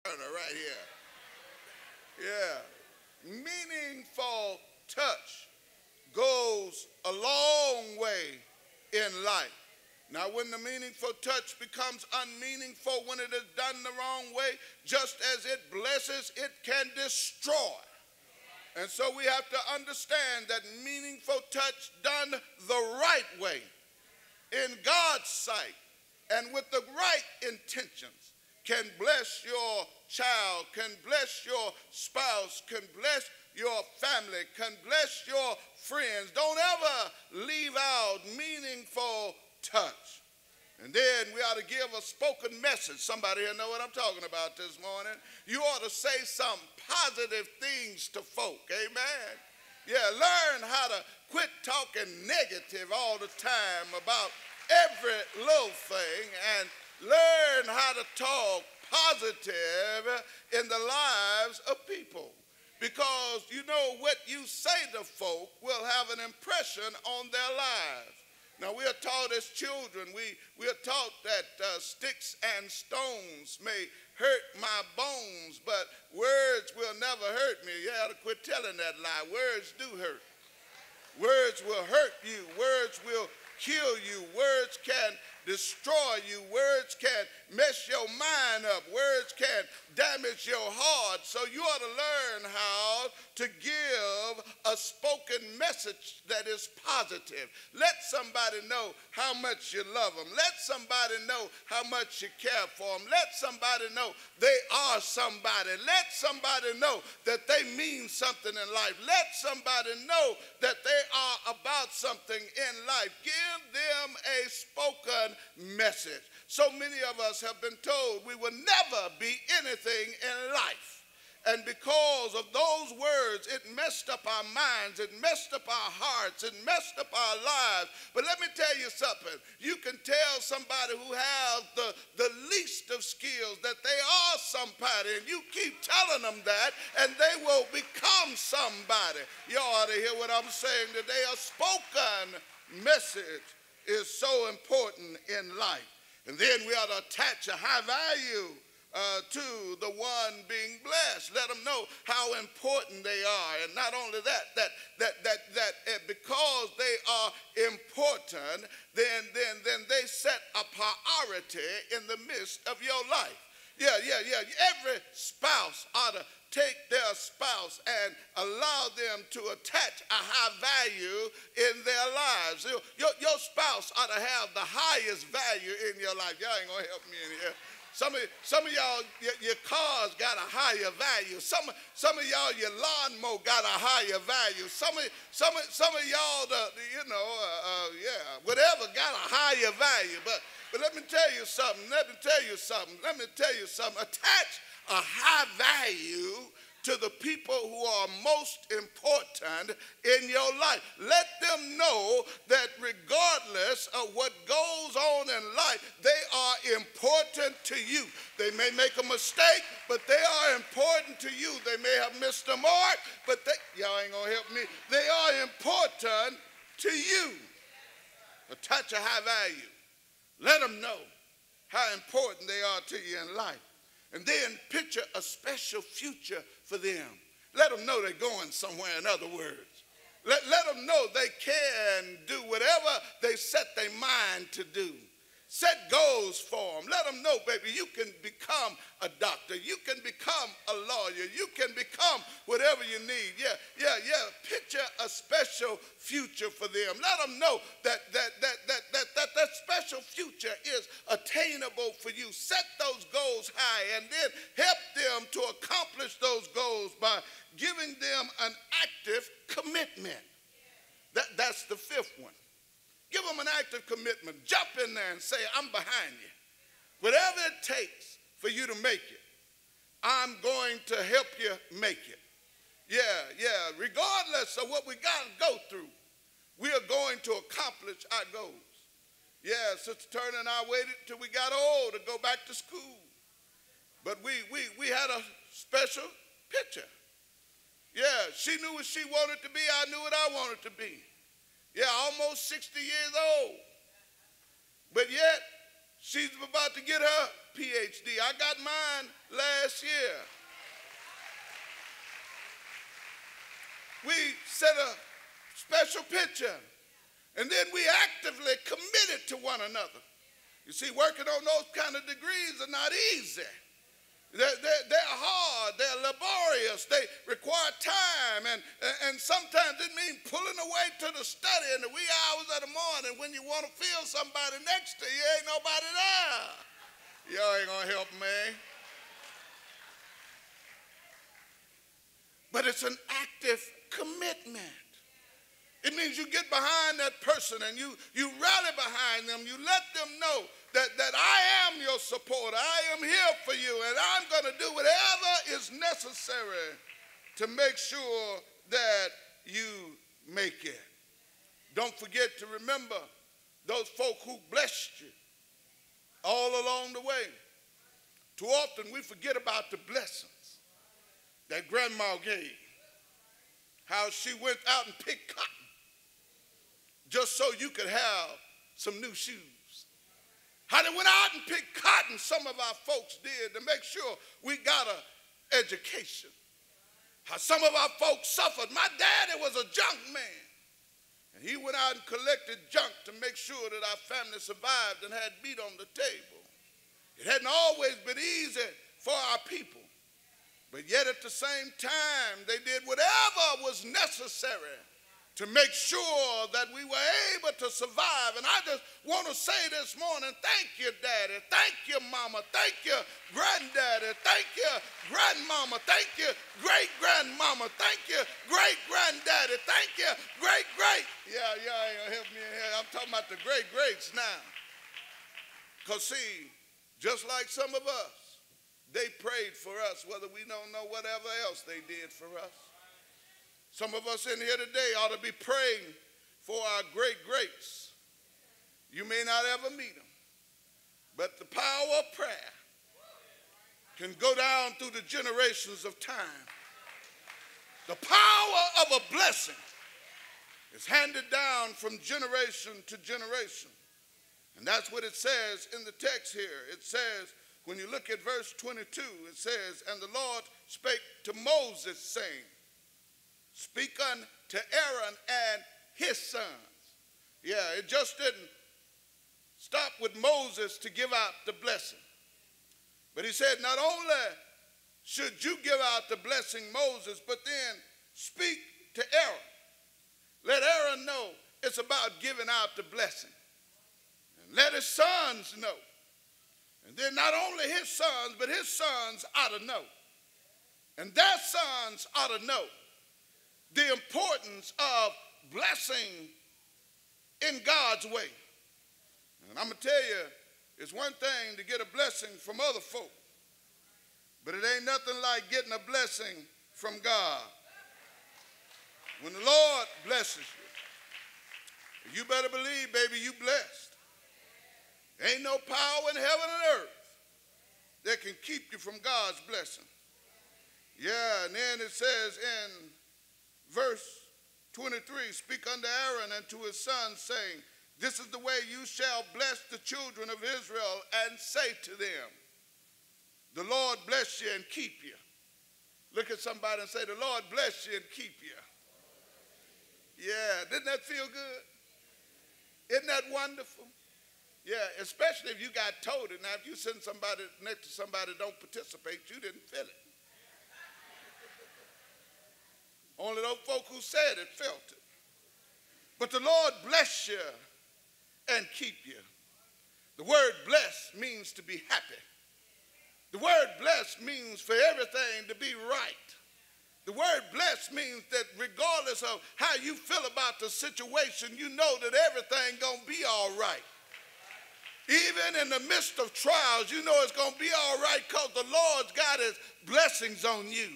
PastorTerryM.Turner right here. Yeah. Meaningful touch goes a long way in life. Now, when the meaningful touch becomes unmeaningful, when it is done the wrong way, just as it blesses, it can destroy. And so we have to understand that meaningful touch done the right way, in God's sight, and with the right intentions, can bless your child, can bless your spouse, can bless your family, can bless your friends. Don't ever leave out meaningful touch. And then we ought to give a spoken message. Somebody here know what I'm talking about this morning. You ought to say some positive things to folk. Amen. Yeah, learn how to quit talking negative all the time about every little thing and learn how to talk positive in the lives of people. Because you know what you say to folk will have an impression on their lives. Now, we are taught as children, we are taught that sticks and stones may hurt my bones, but words will never hurt me. You ought to quit telling that lie. Words do hurt. Words will hurt you. Words will kill you. Words can destroy you. Words can mess your mind up. Words can damage your heart. So you ought to learn how to give a spoken message that is positive. Let somebody know how much you love them. Let somebody know how much you care for them. Let somebody know they are somebody. Let somebody know that they mean something in life. Let somebody know that they are about something in life. Give them a spoken message. So many of us have been told we will never be anything in life. And because of those words, it messed up our minds, it messed up our hearts, it messed up our lives. But let me tell you something. You can tell somebody who has the least of skills that they are somebody, and you keep telling them that, and they will become somebody. You ought to hear what I'm saying today. A spoken message is so important in life. And then we ought to attach a high value to the one being blessed. Let them know how important they are. And not only that, because they are important, then they set a priority in the midst of your life. Yeah. Every spouse ought to take their spouse and allow them to attach a high value in their lives. Your spouse ought to have the highest value in your life. Y'all ain't gonna help me in here. Some of y'all, your cars got a higher value. Some of y'all, your lawnmower got a higher value. Some of y'all, whatever got a higher value. But let me tell you something. Attach a high value to the people who are most important in your life. Let them know that regardless of what goes on in life, they are important to you. They may make a mistake, but they are important to you. They may have missed the mark, but y'all ain't gonna help me. They are important to you. Attach a high value. Let them know how important they are to you in life. And then picture a special future for them. Let them know they're going somewhere, in other words. Let them know they can do whatever they set their mind to do. Set goals for them. Let them know, baby, you can become a doctor. You can become a lawyer. You can become whatever you need. Yeah. Picture a special future for them. Let them know that special future is attainable for you. Set those goals high and then help them to accomplish those goals by giving them an active commitment. That's the fifth one. Give them an active commitment. Jump in there and say, I'm behind you. Whatever it takes for you to make it, I'm going to help you make it. Yeah. Regardless of what we got to go through, we are going to accomplish our goals. Yeah, Sister Turner and I waited till we got old to go back to school. But we had a special picture. Yeah, she knew what she wanted to be. I knew what I wanted to be. Yeah, almost 60 years old. But yet, She's about to get her PhD. I got mine last year. We set a special picture, and then we actively committed to one another. You see, working on those kind of degrees are not easy. They're hard, they're laborious, they require time, and sometimes it means pulling away to the study in the wee hours of the morning when you want to feel somebody next to you, ain't nobody there. Y'all ain't gonna help me. But it's an active commitment. It means you get behind that person and you rally behind them. You let them know that I am your supporter. I am here for you, and I'm going to do whatever is necessary to make sure that you make it. Don't forget to remember those folk who blessed you all along the way. Too often we forget about the blessings that grandma gave. How she went out and picked cotton just so you could have some new shoes. How they went out and picked cotton, some of our folks did, to make sure we got an education. How some of our folks suffered. My daddy was a junk man, and he went out and collected junk to make sure that our family survived and had meat on the table. It hadn't always been easy for our people, but yet at the same time, they did whatever was necessary to make sure that we were able to survive. And I just want to say this morning, thank you, Daddy. Thank you, Mama. Thank you, Granddaddy. Thank you, Grandmama. Thank you, Great-Grandmama. Thank you, Great-Granddaddy. Thank you, Great-Great. Yeah, ain't gonna help me in here. I'm talking about the great-greats now. Because see, just like some of us, they prayed for us, whether we don't know whatever else they did for us. Some of us in here today ought to be praying for our great-greats. You may not ever meet them, but the power of prayer can go down through the generations of time. The power of a blessing is handed down from generation to generation. And that's what it says in the text here. It says, when you look at verse 22, it says, and the Lord spake to Moses, saying, speak unto Aaron and his sons. Yeah, it just didn't stop with Moses to give out the blessing. But he said, not only should you give out the blessing, Moses, but then speak to Aaron. Let Aaron know it's about giving out the blessing. And let his sons know. And then not only his sons, but his sons ought to know. And their sons ought to know the importance of blessing in God's way. And I'm going to tell you, it's one thing to get a blessing from other folk, but it ain't nothing like getting a blessing from God. When the Lord blesses you, you better believe, baby, you blessed. Ain't no power in heaven and earth that can keep you from God's blessing. Yeah, and then it says in verse 23, speak unto Aaron and to his sons, saying, this is the way you shall bless the children of Israel, and say to them, the Lord bless you and keep you. Look at somebody and say, the Lord bless you and keep you. Yeah, didn't that feel good? Isn't that wonderful? Yeah, especially if you got told it. Now, if you send somebody next to somebody that don't participate, you didn't feel it. Only those folk who said it felt it. But the Lord bless you and keep you. The word bless means to be happy. The word bless means for everything to be right. The word bless means that regardless of how you feel about the situation, you know that everything gonna be all right. Even in the midst of trials, you know it's gonna be all right because the Lord's got his blessings on you.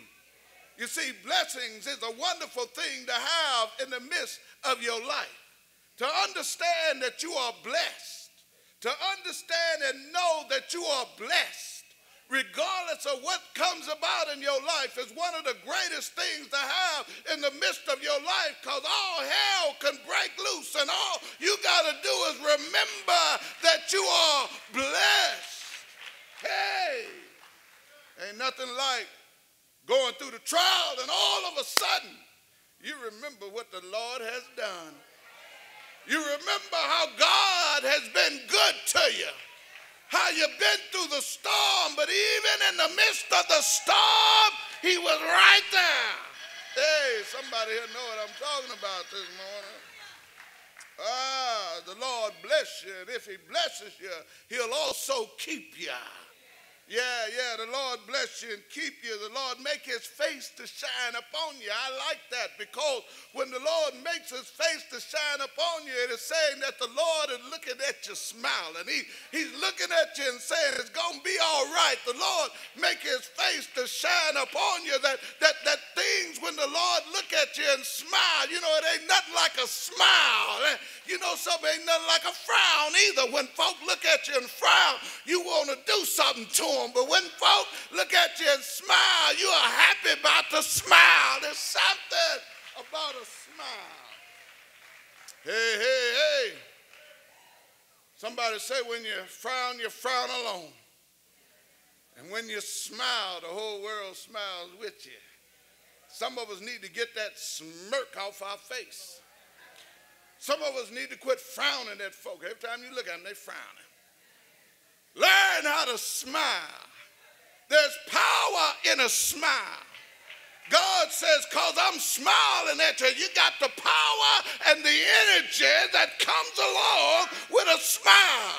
You see, blessings is a wonderful thing to have in the midst of your life. To understand that you are blessed. To understand and know that you are blessed regardless of what comes about in your life, is one of the greatest things to have in the midst of your life, because all hell can break loose, and all you got to do is remember that you are blessed. Hey, ain't nothing like going through the trial and all of a sudden you remember what the Lord has done. You remember how God has been good to you. How you've been through the storm, but even in the midst of the storm, he was right there. Hey, somebody here know what I'm talking about this morning. The Lord bless you, and if he blesses you, he'll also keep you. Yeah, the Lord bless you and keep you. The Lord make his face to shine upon you. I like that, because when the Lord makes his face to shine upon you, it is saying that the Lord is looking at you smiling. He's looking at you and saying it's going to be all right. The Lord make his face to shine upon you, that things when the Lord look at you and smile, you know, it ain't nothing like a smile. You know, something ain't nothing like a frown either. When folk look at you and frown, you want to do something to them. But when folk look at you and smile, you are happy about the smile. There's something about a smile. Hey. Somebody say when you frown alone. And when you smile, the whole world smiles with you. Some of us need to get that smirk off our face. Some of us need to quit frowning at folk. Every time you look at them, they're frowning. Learn how to smile. There's power in a smile. God says, because I'm smiling at you, you got the power and the energy that comes along with a smile.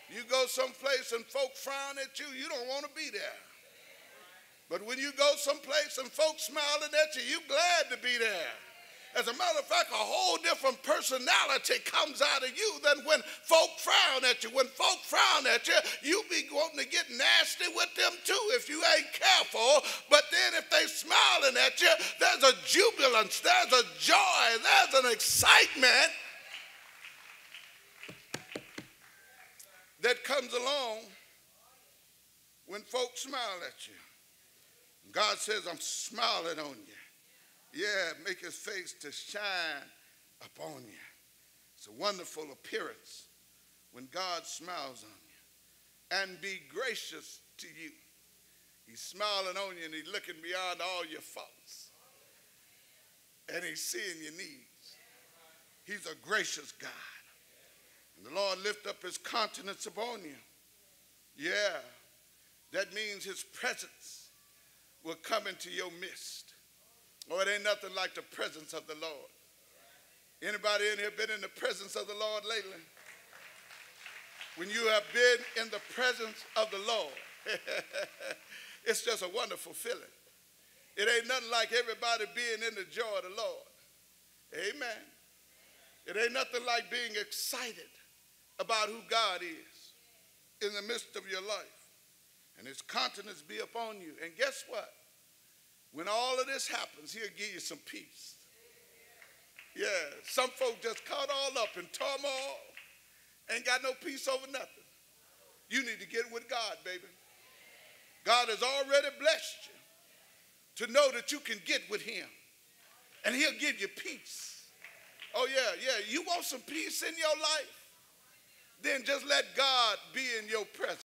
You go someplace and folk frown at you, you don't want to be there. But when you go someplace and folks smiling at you, you're glad to be there. As a matter of fact, a whole different personality comes out of you than when folk frown at you. When folk frown at you, you be wanting to get nasty with them too if you ain't careful. But then if they smiling at you, there's a jubilance, there's a joy, there's an excitement that comes along when folks smile at you. God says, I'm smiling on you. Yeah, make his face to shine upon you. It's a wonderful appearance when God smiles on you. And be gracious to you. He's smiling on you and he's looking beyond all your faults. And he's seeing your needs. He's a gracious God. And the Lord lift up his countenance upon you. Yeah, that means his presence will come into your midst. Oh, it ain't nothing like the presence of the Lord. Anybody in here been in the presence of the Lord lately? When you have been in the presence of the Lord, it's just a wonderful feeling. It ain't nothing like everybody being in the joy of the Lord. Amen. It ain't nothing like being excited about who God is in the midst of your life. And his countenance be upon you. And guess what? When all of this happens, he'll give you some peace. Yeah, some folk just caught all up in turmoil, ain't got no peace over nothing. You need to get with God, baby. God has already blessed you to know that you can get with him, and he'll give you peace. Oh, yeah, you want some peace in your life? Then just let God be in your presence.